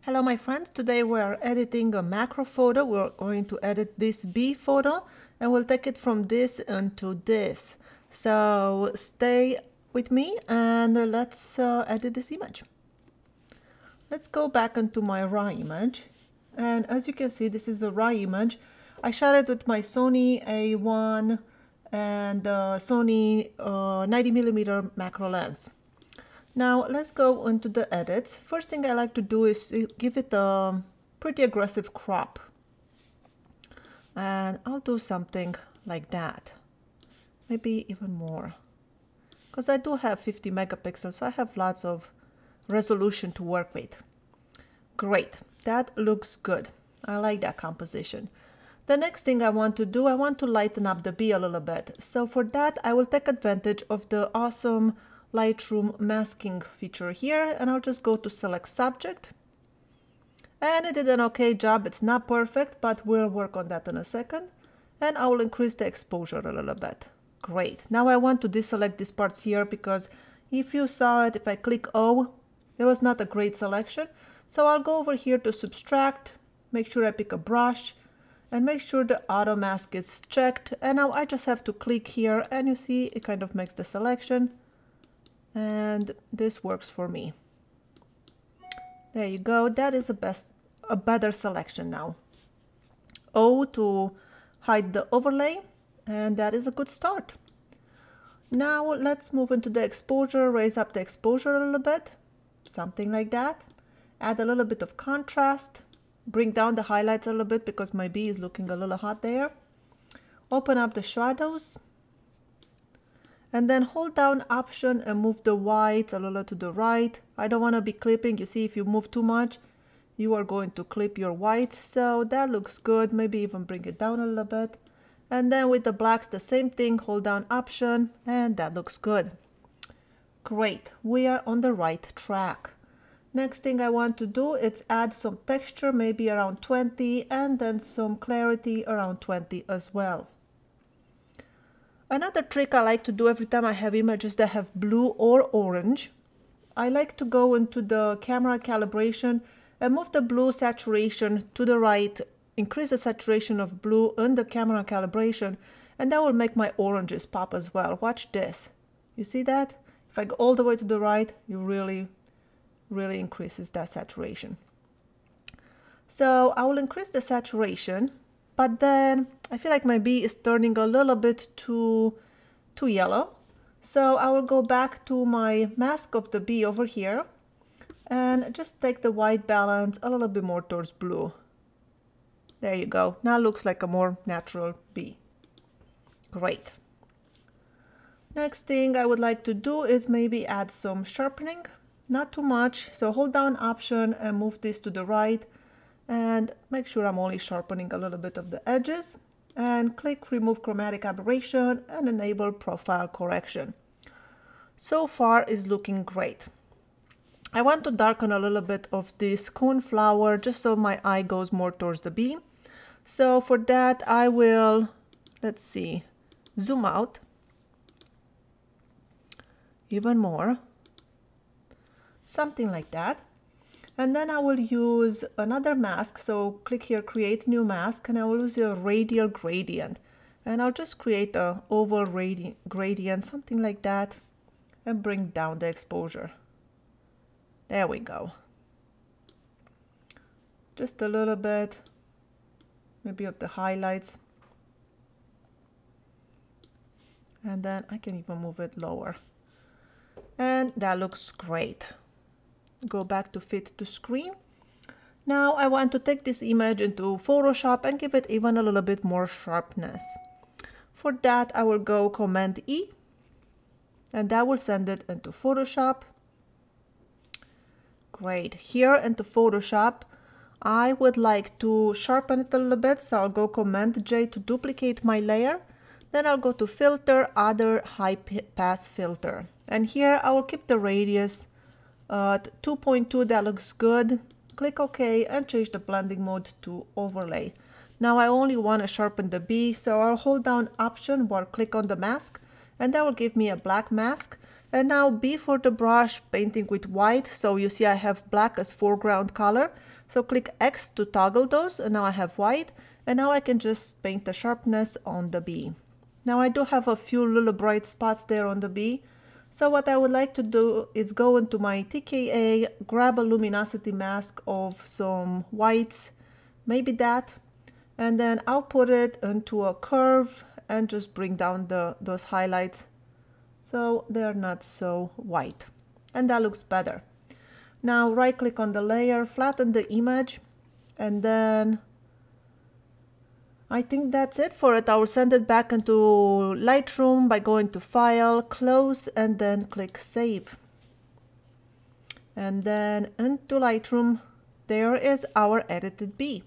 Hello my friends, today we are editing a macro photo. We're going to edit this bee photo and we'll take it from this into this. So stay with me and let's edit this image. Let's go back into my raw image, and as you can see this is a raw image. I shot it with my Sony A1 and Sony 90mm macro lens. Now let's go into the edits. First thing I like to do is give it a pretty aggressive crop. And I'll do something like that. Maybe even more. Because I do have 50 megapixels, so I have lots of resolution to work with. Great, that looks good. I like that composition. The next thing I want to do, I want to lighten up the bee a little bit. So for that, I will take advantage of the awesome Lightroom masking feature here, and I'll just go to select subject, and it did an okay job. It's not perfect, but we'll work on that in a second. And I will increase the exposure a little bit. Great. Now I want to deselect these parts here, because if you saw it, if I click O, it was not a great selection. So I'll go over here to subtract, make sure I pick a brush, and make sure the auto mask is checked. And now I just have to click here, and you see it kind of makes the selection. And this works for me. There you go. That is a better selection now. O to hide the overlay, and that is a good start. Now let's move into the exposure, raise up the exposure a little bit, something like that. Add a little bit of contrast, bring down the highlights a little bit because my bee is looking a little hot there. Open up the shadows. And then hold down Option and move the white a little to the right. I don't want to be clipping. You see, if you move too much, you are going to clip your whites. So that looks good. Maybe even bring it down a little bit. And then with the blacks, the same thing. Hold down Option, and that looks good. Great. We are on the right track. Next thing I want to do is add some texture, maybe around 20, and then some clarity around 20 as well. Another trick I like to do every time I have images that have blue or orange, I like to go into the camera calibration and move the blue saturation to the right, increase the saturation of blue in the camera calibration, and that will make my oranges pop as well. Watch this. You see that? If I go all the way to the right, it really increases that saturation. So I will increase the saturation. But then I feel like my bee is turning a little bit too yellow. So I will go back to my mask of the bee over here and just take the white balance a little bit more towards blue. There you go. Now it looks like a more natural bee. Great. Next thing I would like to do is maybe add some sharpening. Not too much. So hold down Option and move this to the right. And make sure I'm only sharpening a little bit of the edges, and click Remove Chromatic Aberration and enable Profile Correction. So far is looking great. I want to darken a little bit of this coneflower just so my eye goes more towards the bee. So for that I will, let's see, zoom out even more, something like that. And then I will use another mask. So click here, create new mask, and I will use a radial gradient. And I'll just create a oval gradient, something like that, and bring down the exposure. There we go. Just a little bit, maybe of the highlights. And then I can even move it lower. And that looks great. Go back to fit to screen. Now I want to take this image into Photoshop and give it even a little bit more sharpness. For that I will go Command E, and that will send it into Photoshop. Great. Here into Photoshop I would like to sharpen it a little bit, so I'll go Command J to duplicate my layer. Then I'll go to Filter, Other, High Pass Filter, and here I will keep the radius at 2.2, that looks good. Click OK and change the blending mode to overlay. Now I only want to sharpen the bee, so I'll hold down Option or click on the mask, and that will give me a black mask. And now B for the brush, painting with white. So you see I have black as foreground color. So click X to toggle those, and now I have white. And now I can just paint the sharpness on the B. Now I do have a few little bright spots there on the B. So what I would like to do is go into my TKA, grab a luminosity mask of some whites, maybe that, and then I'll put it into a curve and just bring down those highlights so they're not so white. And that looks better. Now right click on the layer, flatten the image, and then I think that's it for it. I will send it back into Lightroom by going to File, Close, and then click Save. And then into Lightroom, there is our edited B.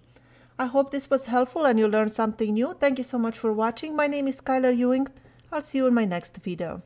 I hope this was helpful and you learned something new. Thank you so much for watching. My name is Skyler Ewing. I'll see you in my next video.